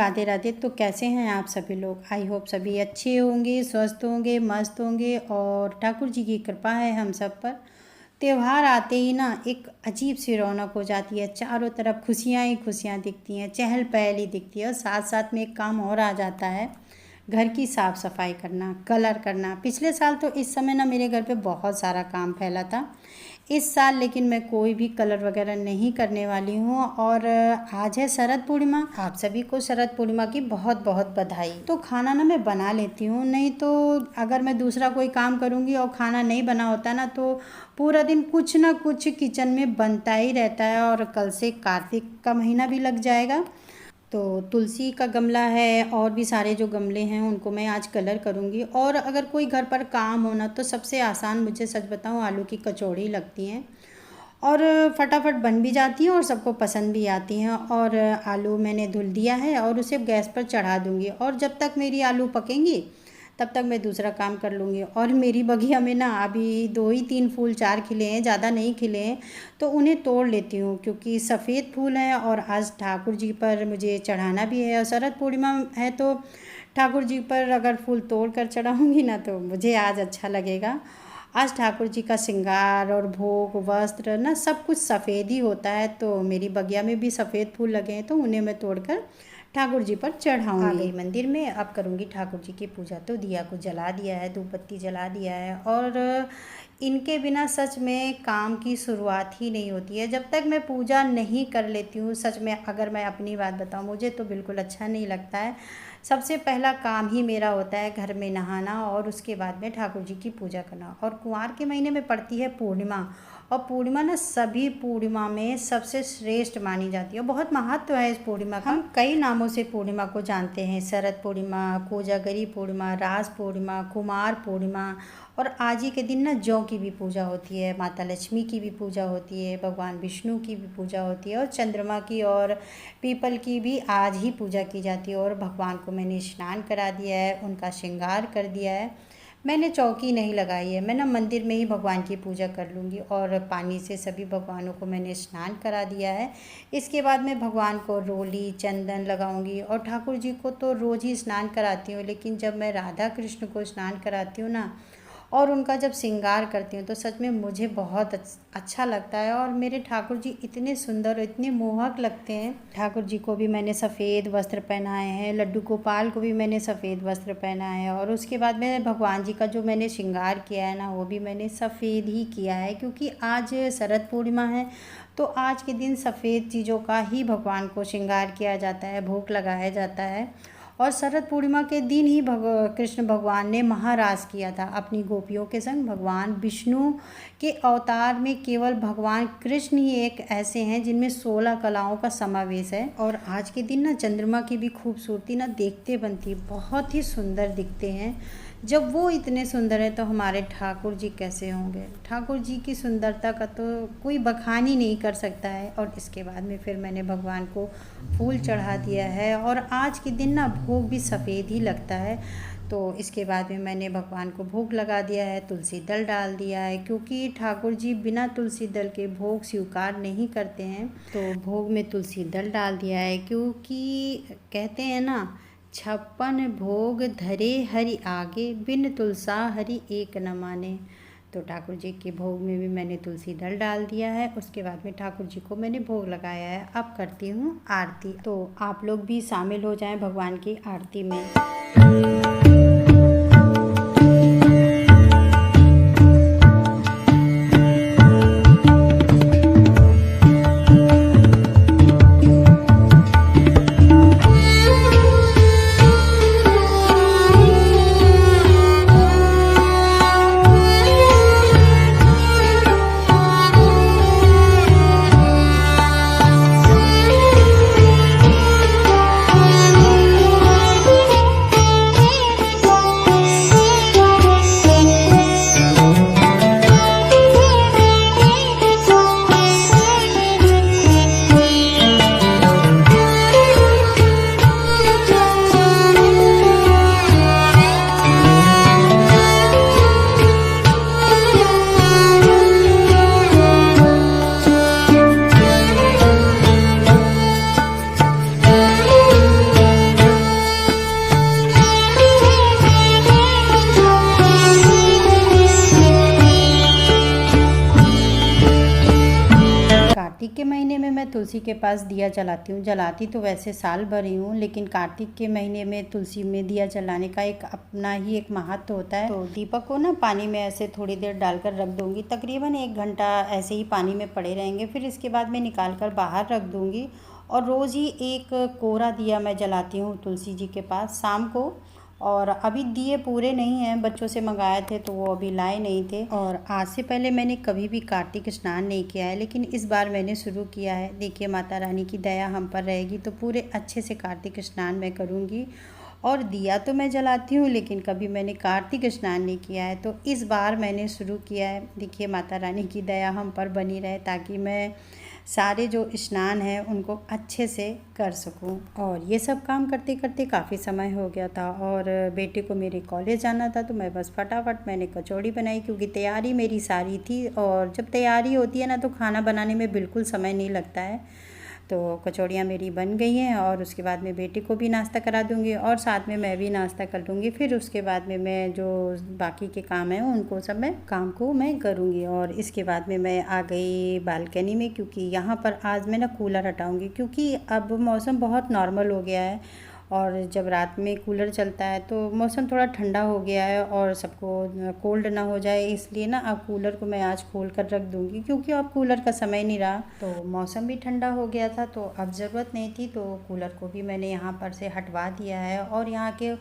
राधे राधे। तो कैसे हैं आप सभी लोग? आई होप सभी अच्छे होंगे, स्वस्थ होंगे, मस्त होंगे और ठाकुर जी की कृपा है हम सब पर। त्यौहार आते ही ना एक अजीब सी रौनक हो जाती है, चारों तरफ खुशियाँ ही खुशियाँ दिखती हैं, चहल पहल ही दिखती है। और साथ साथ में एक काम और आ जाता है, घर की साफ़ सफाई करना, कलर करना। पिछले साल तो इस समय ना मेरे घर पे बहुत सारा काम फैला था। इस साल लेकिन मैं कोई भी कलर वगैरह नहीं करने वाली हूँ। और आज है शरद पूर्णिमा। आप सभी को शरद पूर्णिमा की बहुत बहुत बधाई। तो खाना ना मैं बना लेती हूँ, नहीं तो अगर मैं दूसरा कोई काम करूँगी और खाना नहीं बना होता ना तो पूरा दिन कुछ ना कुछ किचन में बनता ही रहता है। और कल से कार्तिक का महीना भी लग जाएगा, तो तुलसी का गमला है और भी सारे जो गमले हैं उनको मैं आज कलर करूँगी। और अगर कोई घर पर काम होना तो सबसे आसान, मुझे सच बताऊँ, आलू की कचौड़ी लगती हैं और फटाफट बन भी जाती हैं और सबको पसंद भी आती हैं। और आलू मैंने धुल दिया है और उसे गैस पर चढ़ा दूँगी और जब तक मेरी आलू पकेंगी तब तक मैं दूसरा काम कर लूँगी। और मेरी बगिया में ना अभी 2 ही 3 फूल 4 खिले हैं, ज़्यादा नहीं खिले हैं, तो उन्हें तोड़ लेती हूँ क्योंकि सफ़ेद फूल हैं और आज ठाकुर जी पर मुझे चढ़ाना भी है। और शरद पूर्णिमा है तो ठाकुर जी पर अगर फूल तोड़ कर चढ़ाऊँगी ना तो मुझे आज अच्छा लगेगा। आज ठाकुर जी का श्रृंगार और भोग वस्त्र ना सब कुछ सफ़ेद ही होता है, तो मेरी बगिया में भी सफ़ेद फूल लगे हैं तो उन्हें मैं तोड़कर ठाकुर जी पर चढ़ाऊँगी। आ गई मंदिर में, अब करूँगी ठाकुर जी की पूजा। तो दिया को जला दिया है, धूप बत्ती जला दिया है और इनके बिना सच में काम की शुरुआत ही नहीं होती है। जब तक मैं पूजा नहीं कर लेती हूँ, सच में अगर मैं अपनी बात बताऊँ, मुझे तो बिल्कुल अच्छा नहीं लगता है। सबसे पहला काम ही मेरा होता है घर में नहाना और उसके बाद में ठाकुर जी की पूजा करना। और कुंवार के महीने में पड़ती है पूर्णिमा, और पूर्णिमा ना सभी पूर्णिमा में सबसे श्रेष्ठ मानी जाती है। बहुत महत्व है इस पूर्णिमा का। हम कई नामों से पूर्णिमा को जानते हैं, शरद पूर्णिमा, कोजागरी पूर्णिमा, रास पूर्णिमा, कुमार पूर्णिमा। और आज ही के दिन ना जौ की भी पूजा होती है, माता लक्ष्मी की भी पूजा होती है, भगवान विष्णु की भी पूजा होती है और चंद्रमा की और पीपल की भी आज ही पूजा की जाती है। और भगवान को मैंने स्नान करा दिया है, उनका श्रृंगार कर दिया है। मैंने चौकी नहीं लगाई है, मैं ना मंदिर में ही भगवान की पूजा कर लूँगी। और पानी से सभी भगवानों को मैंने स्नान करा दिया है। इसके बाद मैं भगवान को रोली चंदन लगाऊंगी। और ठाकुर जी को तो रोज़ ही स्नान कराती हूँ, लेकिन जब मैं राधा कृष्ण को स्नान कराती हूँ ना और उनका जब श्रृंगार करती हूँ तो सच में मुझे बहुत अच्छा लगता है। और मेरे ठाकुर जी इतने सुंदर, इतने मोहक लगते हैं। ठाकुर जी को भी मैंने सफ़ेद वस्त्र पहनाए हैं, लड्डू गोपाल को भी मैंने सफ़ेद वस्त्र पहनाया है। और उसके बाद में भगवान जी का जो मैंने श्रृंगार किया है ना वो भी मैंने सफ़ेद ही किया है, क्योंकि आज शरद पूर्णिमा है तो आज के दिन सफ़ेद चीज़ों का ही भगवान को श्रृंगार किया जाता है, भोग लगाया जाता है। और शरद पूर्णिमा के दिन ही कृष्ण भगवान ने महारास किया था अपनी गोपियों के संग। भगवान विष्णु के अवतार में केवल भगवान कृष्ण ही एक ऐसे हैं जिनमें 16 कलाओं का समावेश है। और आज के दिन ना चंद्रमा की भी खूबसूरती ना देखते बनती, बहुत ही सुंदर दिखते हैं। जब वो इतने सुंदर है तो हमारे ठाकुर जी कैसे होंगे? ठाकुर जी की सुंदरता का तो कोई बखान ही नहीं कर सकता है। और इसके बाद में फिर मैंने भगवान को फूल चढ़ा दिया है और आज के दिन ना भोग भी सफ़ेद ही लगता है। तो इसके बाद में मैंने भगवान को भोग लगा दिया है, तुलसी दल डाल दिया है, क्योंकि ठाकुर जी बिना तुलसी दल के भोग स्वीकार नहीं करते हैं। तो भोग में तुलसी दल डाल दिया है, क्योंकि कहते हैं ना 56 भोग धरे हरि आगे, बिन तुलसा हरि एक न माने। तो ठाकुर जी के भोग में भी मैंने तुलसी दल डाल दिया है। उसके बाद में ठाकुर जी को मैंने भोग लगाया है। अब करती हूँ आरती, तो आप लोग भी शामिल हो जाएं भगवान की आरती में। मैं तुलसी के पास दिया जलाती हूँ। जलाती तो वैसे साल भर ही हूँ, लेकिन कार्तिक के महीने में तुलसी में दिया जलाने का एक अपना ही एक महत्व होता है। तो दीपक को ना पानी में ऐसे थोड़ी देर डालकर रख दूँगी, तकरीबन 1 घंटा ऐसे ही पानी में पड़े रहेंगे। फिर इसके बाद मैं निकाल कर बाहर रख दूँगी और रोज़ ही एक कोरा दिया मैं जलाती हूँ तुलसी जी के पास शाम को। और अभी दिए पूरे नहीं हैं, बच्चों से मंगाए थे तो वो अभी लाए नहीं थे। और आज से पहले मैंने कभी भी कार्तिक स्नान नहीं किया है, लेकिन इस बार मैंने शुरू किया है। देखिए माता रानी की दया हम पर रहेगी तो पूरे अच्छे से कार्तिक स्नान मैं करूँगी। और दिया तो मैं जलाती हूँ, लेकिन कभी मैंने कार्तिक स्नान नहीं किया है, तो इस बार मैंने शुरू किया है। देखिए माता रानी की दया हम पर बनी रहे ताकि मैं सारे जो स्नान हैं उनको अच्छे से कर सकूं। और ये सब काम करते करते काफ़ी समय हो गया था और बेटे को मेरे कॉलेज जाना था, तो मैं बस फटाफट मैंने कचौड़ी बनाई, क्योंकि तैयारी मेरी सारी थी। और जब तैयारी होती है ना तो खाना बनाने में बिल्कुल समय नहीं लगता है। तो कचौड़ियाँ मेरी बन गई हैं और उसके बाद में बेटे को भी नाश्ता करा दूँगी और साथ में मैं भी नाश्ता कर लूँगी। फिर उसके बाद में मैं जो बाकी के काम हैं उनको सब मैं काम को मैं करूँगी। और इसके बाद में मैं आ गई बालकनी में, क्योंकि यहाँ पर आज मैं ना कूलर हटाऊँगी, क्योंकि अब मौसम बहुत नॉर्मल हो गया है। और जब रात में कूलर चलता है तो मौसम थोड़ा ठंडा हो गया है और सबको कोल्ड ना हो जाए, इसलिए ना अब कूलर को मैं आज खोल कर रख दूँगी, क्योंकि अब कूलर का समय नहीं रहा। तो मौसम भी ठंडा हो गया था तो अब ज़रूरत नहीं थी, तो कूलर को भी मैंने यहाँ पर से हटवा दिया है। और यहाँ के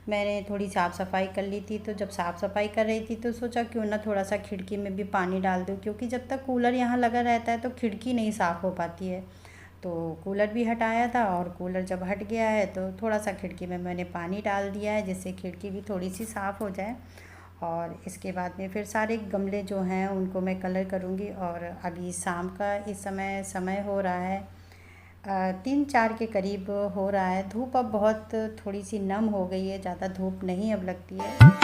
मैंने थोड़ी साफ़ सफाई कर ली थी, तो जब साफ़ सफाई कर रही थी तो सोचा क्यों ना थोड़ा सा खिड़की में भी पानी डाल दूँ, क्योंकि जब तक कूलर यहाँ लगा रहता है तो खिड़की नहीं साफ़ हो पाती है। तो कूलर भी हटाया था और कूलर जब हट गया है तो थोड़ा सा खिड़की में मैंने पानी डाल दिया है, जिससे खिड़की भी थोड़ी सी साफ़ हो जाए। और इसके बाद में फिर सारे गमले जो हैं उनको मैं कलर करूँगी। और अभी शाम का इस समय हो रहा है 3-4 के करीब हो रहा है। धूप अब बहुत थोड़ी सी नम हो गई है, ज़्यादा धूप नहीं अब लगती है।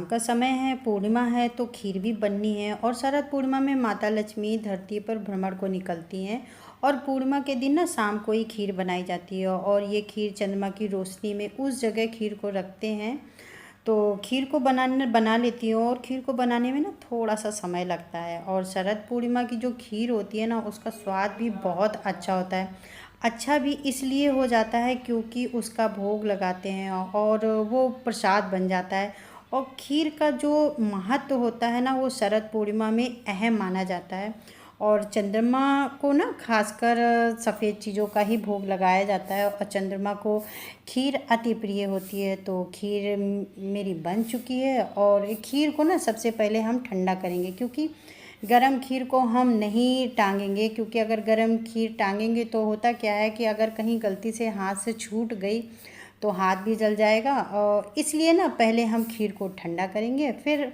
का समय है, पूर्णिमा है तो खीर भी बननी है। और शरद पूर्णिमा में माता लक्ष्मी धरती पर भ्रमण को निकलती हैं और पूर्णिमा के दिन ना शाम को ही खीर बनाई जाती है। और ये खीर चंद्रमा की रोशनी में उस जगह खीर को रखते हैं। तो खीर को बना लेती हूँ और खीर को बनाने में ना थोड़ा सा समय लगता है। और शरद पूर्णिमा की जो खीर होती है ना उसका स्वाद भी बहुत अच्छा होता है। अच्छा भी इसलिए हो जाता है क्योंकि उसका भोग लगाते हैं और वो प्रसाद बन जाता है। और खीर का जो महत्व होता है ना वो शरद पूर्णिमा में अहम माना जाता है। और चंद्रमा को ना खासकर सफ़ेद चीज़ों का ही भोग लगाया जाता है और चंद्रमा को खीर अति प्रिय होती है। तो खीर मेरी बन चुकी है और खीर को ना सबसे पहले हम ठंडा करेंगे, क्योंकि गरम खीर को हम नहीं टांगेंगे, क्योंकि अगर गरम खीर टांगेंगे तो होता क्या है कि अगर कहीं गलती से हाथ से छूट गई तो हाथ भी जल जाएगा। और इसलिए ना पहले हम खीर को ठंडा करेंगे, फिर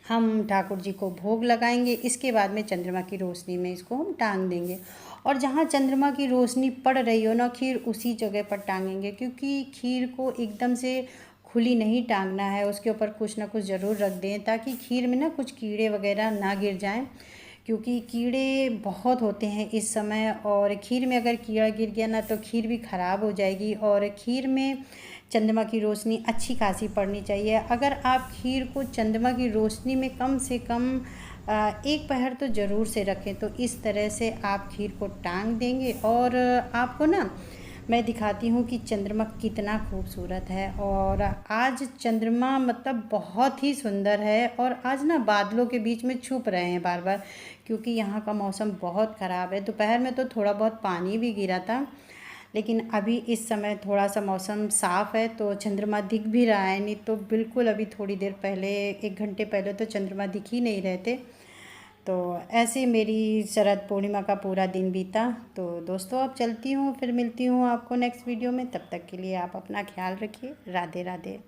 हम ठाकुर जी को भोग लगाएंगे। इसके बाद में चंद्रमा की रोशनी में इसको हम टांग देंगे। और जहाँ चंद्रमा की रोशनी पड़ रही हो ना खीर उसी जगह पर टांगेंगे, क्योंकि खीर को एकदम से खुली नहीं टांगना है, उसके ऊपर कुछ ना कुछ ज़रूर रख दें ताकि खीर में ना कुछ कीड़े वगैरह ना गिर जाएं, क्योंकि कीड़े बहुत होते हैं इस समय। और खीर में अगर कीड़ा गिर गया ना तो खीर भी ख़राब हो जाएगी। और खीर में चंद्रमा की रोशनी अच्छी खासी पड़नी चाहिए। अगर आप खीर को चंद्रमा की रोशनी में कम से कम 1 पहर तो ज़रूर से रखें। तो इस तरह से आप खीर को टांग देंगे। और आपको ना मैं दिखाती हूँ कि चंद्रमा कितना खूबसूरत है। और आज चंद्रमा मतलब बहुत ही सुंदर है और आज ना बादलों के बीच में छुप रहे हैं बार बार, क्योंकि यहाँ का मौसम बहुत ख़राब है। दोपहर में तो थोड़ा बहुत पानी भी गिरा था, लेकिन अभी इस समय थोड़ा सा मौसम साफ़ है तो चंद्रमा दिख भी रहा है, नहीं तो बिल्कुल अभी थोड़ी देर पहले 1 घंटे पहले तो चंद्रमा दिख ही नहीं रहे थे। तो ऐसे मेरी शरद पूर्णिमा का पूरा दिन बीता। तो दोस्तों अब चलती हूँ, फिर मिलती हूँ आपको नेक्स्ट वीडियो में। तब तक के लिए आप अपना ख्याल रखिए। राधे राधे।